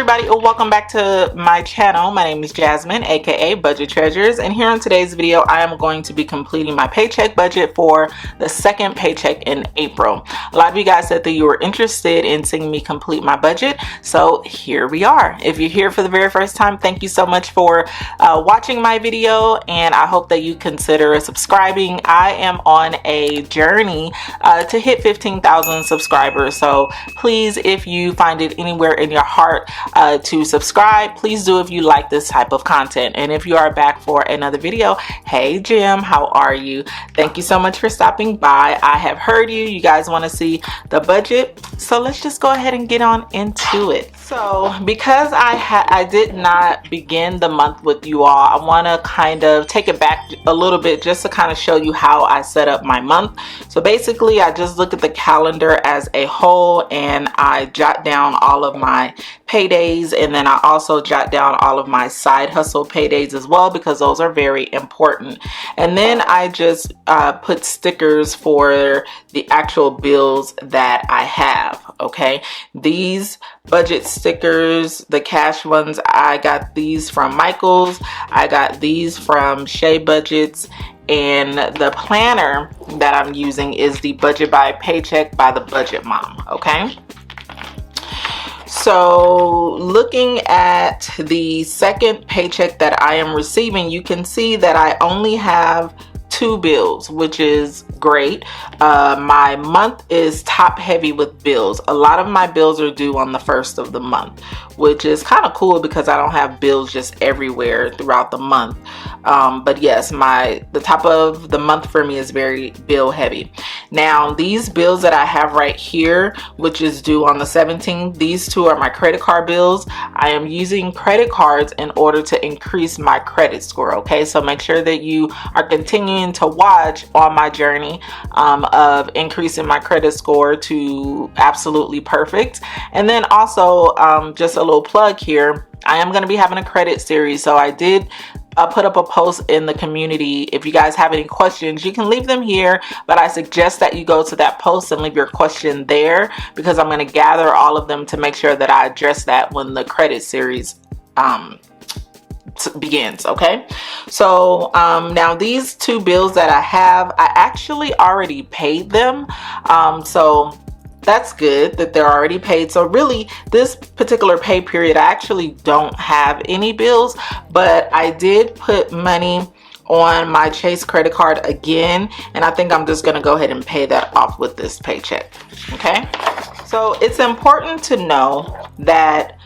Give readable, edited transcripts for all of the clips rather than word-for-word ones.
everybody, welcome back to my channel. My name is Jasmine, aka Budget Treasures, and here on today's video I am going to be completing my paycheck budget for the second paycheck in April. A lot of you guys said that you were interested in seeing me complete my budget, so here we are. If you're here for the very first time, thank you so much for watching my video, and I hope that you consider subscribing. I am on a journey to hit 15,000 subscribers, so please, if you find it anywhere in your heart to subscribe, please do if you like this type of content. And if you are back for another video, hey Jim, how are you? Thank you so much for stopping by. I have heard you guys want to see the budget, so let's just go ahead and get on into it. So because I did not begin the month with you all, I want to kind of take it back a little bit just to kind of show you how I set up my month. So basically I just look at the calendar as a whole and I jot down all of my paydays, and then I also jot down all of my side hustle paydays as well, because those are very important. And then I just put stickers for the actual bills that I have. Okay, these budget stickers, the cash ones, I got these from Michaels, I got these from Shea Budgets, and the planner that I'm using is the Budget by Paycheck by the Budget Mom. Okay, so looking at the second paycheck that I am receiving, you can see that I only have 2 bills, which is great. My month is top heavy with bills. A lot of my bills are due on the first of the month, which is kind of cool because I don't have bills just everywhere throughout the month. But yes, the top of the month for me is very bill heavy. Now these bills that I have right here, which is due on the 17th, these 2 are my credit card bills. I am using credit cards in order to increase my credit score. Okay, so make sure that you are continuing to watch on my journey of increasing my credit score to absolutely perfect. And then also just a little plug here, I am going to be having a credit series, so I did put up a post in the community. If you guys have any questions, you can leave them here, but I suggest that you go to that post and leave your question there, because I'm going to gather all of them to make sure that I address that when the credit series begins. Okay, so now these 2 bills that I have, I actually already paid them, so that's good that they're already paid. So really this particular pay period I actually don't have any bills, but I did put money on my Chase credit card again, and I think I'm just gonna go ahead and pay that off with this paycheck. Okay, so it's important to know that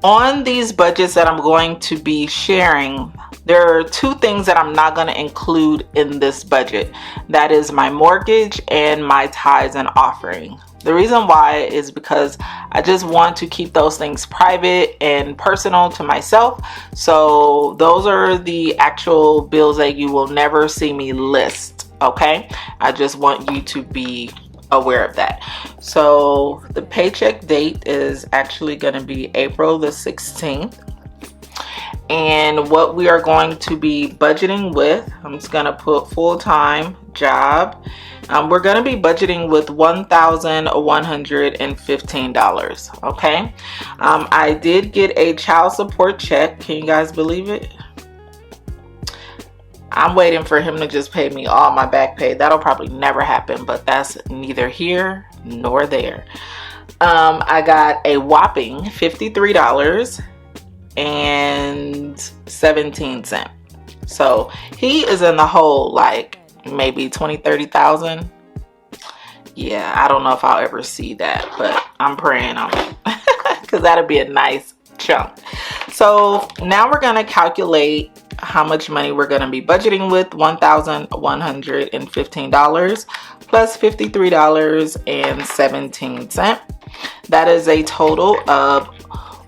on these budgets that I'm going to be sharing, there are 2 things that I'm not going to include in this budget. That is my mortgage and my tithes and offering. The reason why is because I just want to keep those things private and personal to myself. So those are the actual bills that you will never see me list. Okay, I just want you to be aware of that. So the paycheck date is actually going to be April the 16th. And what we are going to be budgeting with, I'm just going to put full-time job. We're going to be budgeting with $1,115. Okay. I did get a child support check. Can you guys believe it? I'm waiting for him to just pay me all my back pay. That'll probably never happen, but that's neither here nor there. I got a whopping $53.17. So he is in the hole like maybe 20-30,000. Yeah, I don't know if I'll ever see that, but I'm praying on it because that'll be a nice chunk. So now we're going to calculate how much money we're going to be budgeting with. $1,115 plus $53.17. That is a total of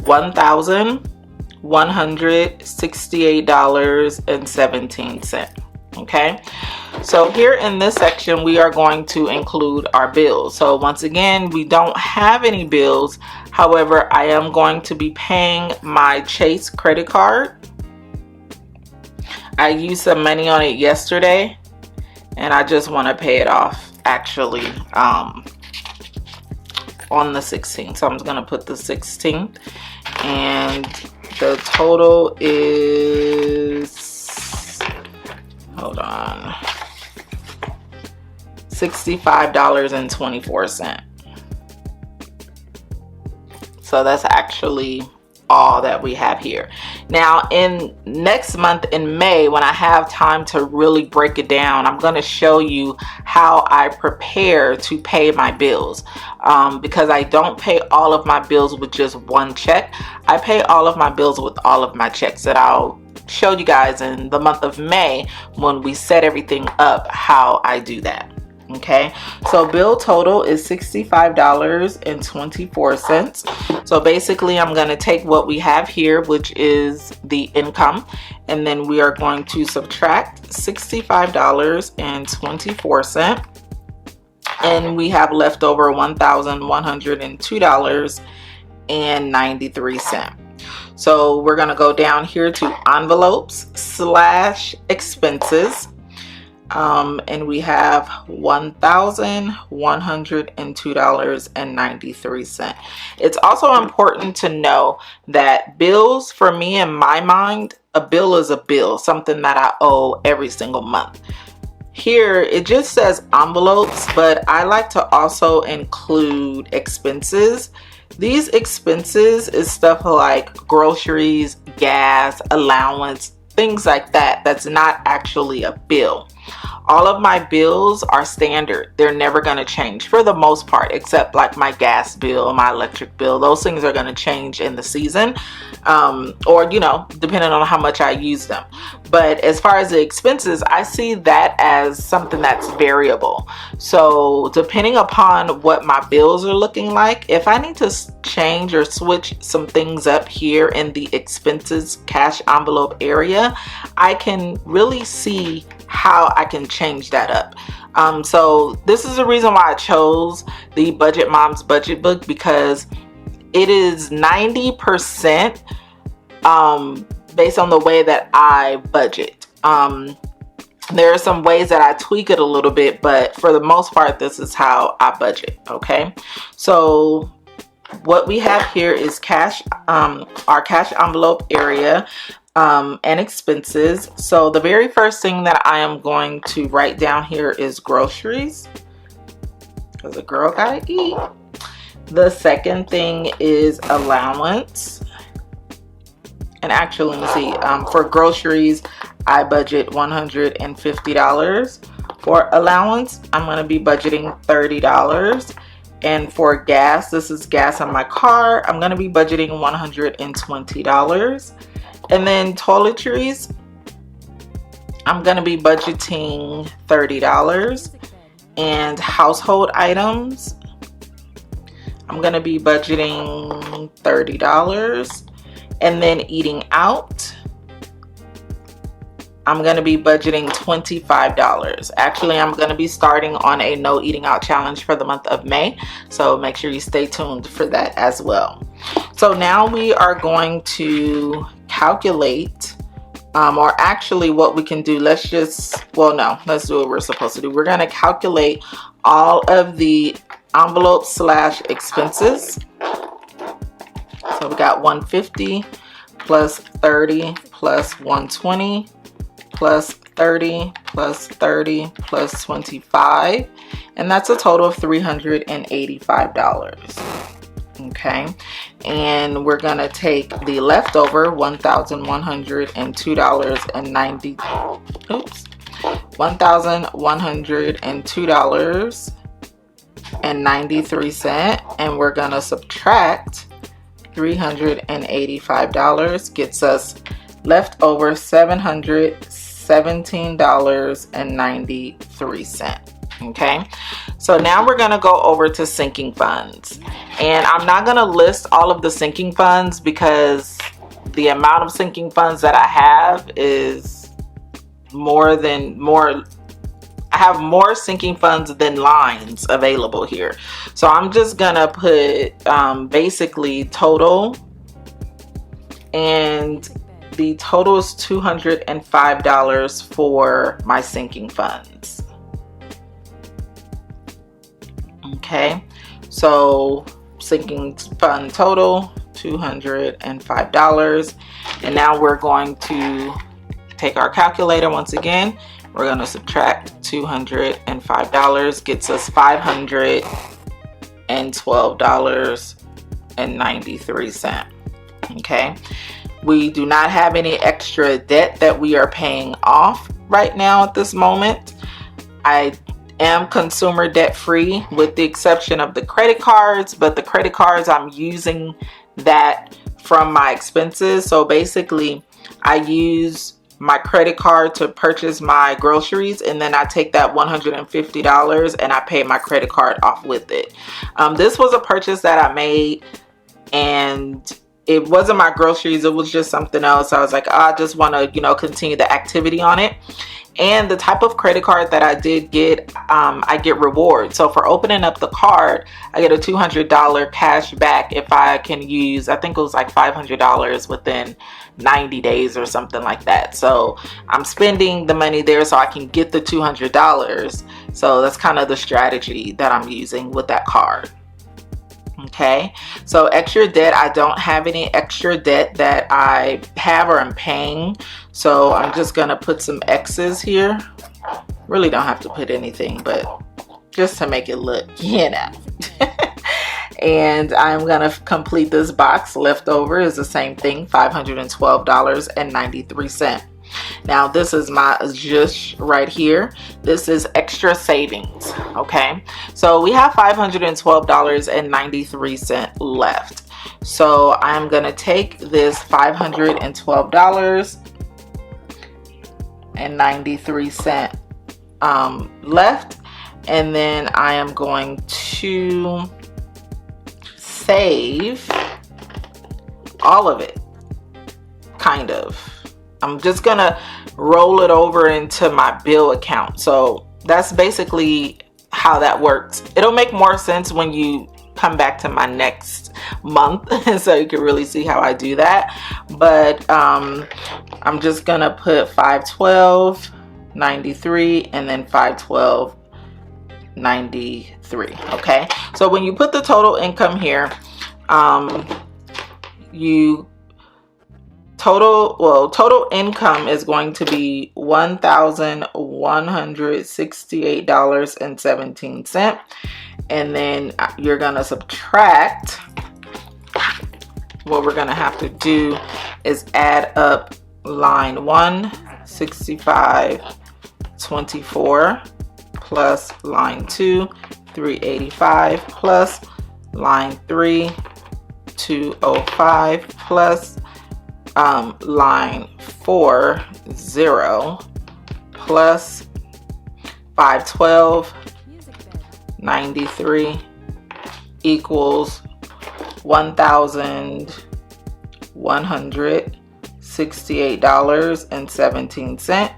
$1,168.17. Okay, so here in this section we are going to include our bills. So once again, we don't have any bills. However, I am going to be paying my Chase credit card. I used some money on it yesterday and I just want to pay it off actually on the 16th. So I'm just going to put the 16th and the total is, hold on, $65.24. So that's actually all that we have here. Now in next month in May, when I have time to really break it down, I'm going to show you how I prepare to pay my bills, because I don't pay all of my bills with just one check. I pay all of my bills with all of my checks, that I'll show you guys in the month of May when we set everything up how I do that. Okay, so bill total is $65.24. So basically I'm going to take what we have here, which is the income, and then we are going to subtract $65.24, and we have left over $1,102.93. So we're going to go down here to envelopes / expenses. And we have $1,102.93. It's also important to know that bills, for me, in my mind, a bill is a bill, something that I owe every single month. Here it just says envelopes, but I like to also include expenses. These expenses is stuff like groceries, gas, allowance, things like that. That's not actually a bill. All of my bills are standard. They're never going to change for the most part, except like my gas bill, my electric bill. Those things are going to change in the season, or, you know, depending on how much I use them. But as far as the expenses, I see that as something that's variable. So depending upon what my bills are looking like, if I need to change or switch some things up here in the expenses cash envelope area, I can really see how I can change that up. So this is the reason why I chose the Budget Mom's budget book, because it is 90% based on the way that I budget. There are some ways that I tweak it a little bit, but for the most part, this is how I budget. Okay, so what we have here is cash, our cash envelope area, and expenses. So the very first thing that I am going to write down here is groceries, because a girl gotta eat. The second thing is allowance. And actually, let me see, for groceries, I budget $150. For allowance, I'm going to be budgeting $30. And for gas, this is gas on my car, I'm going to be budgeting $120. And then toiletries, I'm going to be budgeting $30. And household items, I'm going to be budgeting $30. And then eating out, I'm going to be budgeting $25. Actually, I'm going to be starting on a no eating out challenge for the month of May. So make sure you stay tuned for that as well. So now we are going to calculate, or actually what we can do, let's do what we're supposed to do. We're going to calculate all of the envelopes / expenses. So we got 150 plus 30 plus 120 plus 30 plus 30 plus 25, and that's a total of $385. Okay, and we're gonna take the leftover $1,102.93, and we're gonna subtract $385, gets us left over $717.93. Okay, so now we're going to go over to sinking funds, and I'm not going to list all of the sinking funds because the amount of sinking funds that I have is I have more sinking funds than lines available here. So I'm just gonna put basically total, and the total is $205 for my sinking funds. Okay, so sinking fund total $205. And now we're going to take our calculator once again. We're going to subtract $205, gets us $512.93. Okay, we do not have any extra debt that we are paying off right now at this moment. I am consumer debt free with the exception of the credit cards, but the credit cards I'm using that from my expenses. So basically I use my credit card to purchase my groceries, and then I take that $150 and I pay my credit card off with it. This was a purchase that I made, and it wasn't my groceries, it was just something else. I was like, I just want to, continue the activity on it. And the type of credit card that I did get, I get rewards. So for opening up the card, I get a $200 cash back if I can use, I think it was like $500 within 90 days or something like that. So I'm spending the money there so I can get the $200. So that's kind of the strategy that I'm using with that card. Okay, so extra debt, I don't have any extra debt that I have or I'm paying, so I'm just gonna put some X's here. Really don't have to put anything, but just to make it look, and I'm gonna complete this box. Leftover is the same thing, $512.93. Now this is my just right here. This is extra savings. Okay, so we have $512.93 left. So I'm gonna take this $512.93 left, and then I am going to save all of it, kind of. I'm just gonna roll it over into my bill account. So that's basically how that works. It'll make more sense when you come back to my next month so you can really see how I do that. But I'm just gonna put $512.93 and then $512.93. Okay, so when you put the total income here, total income is going to be $1,168.17, and then you're gonna subtract. What we're gonna have to do is add up line 1, 65.24 plus line 2, 385 plus line 3, 205 plus line 4, 0 plus 512.93 equals $1,168.17,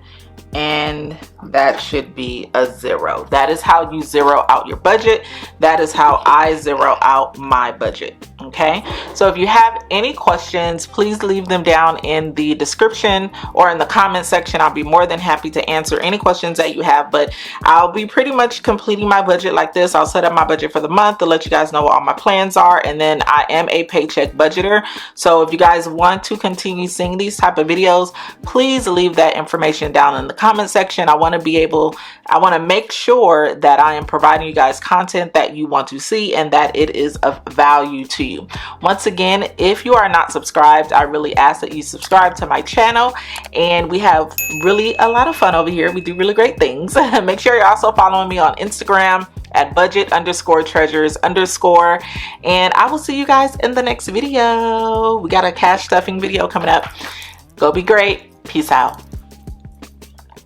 and that should be a 0. That is how you zero out your budget. That is how I zero out my budget. Okay, so if you have any questions, please leave them down in the description or in the comment section. I'll be more than happy to answer any questions that you have, but I'll be pretty much completing my budget like this. I'll set up my budget for the month to let you guys know what all my plans are, and then I am a paycheck budgeter. So if you guys want to continue seeing these type of videos, please leave that information down in the comment section. I want to make sure that I am providing you guys content that you want to see and that it is of value to you. Once again, if you are not subscribed, I really ask that you subscribe to my channel, and we have really a lot of fun over here. We do really great things. Make sure you're also following me on Instagram at budget_treasures_, and I will see you guys in the next video. We got a cash stuffing video coming up. Go be great. Peace out.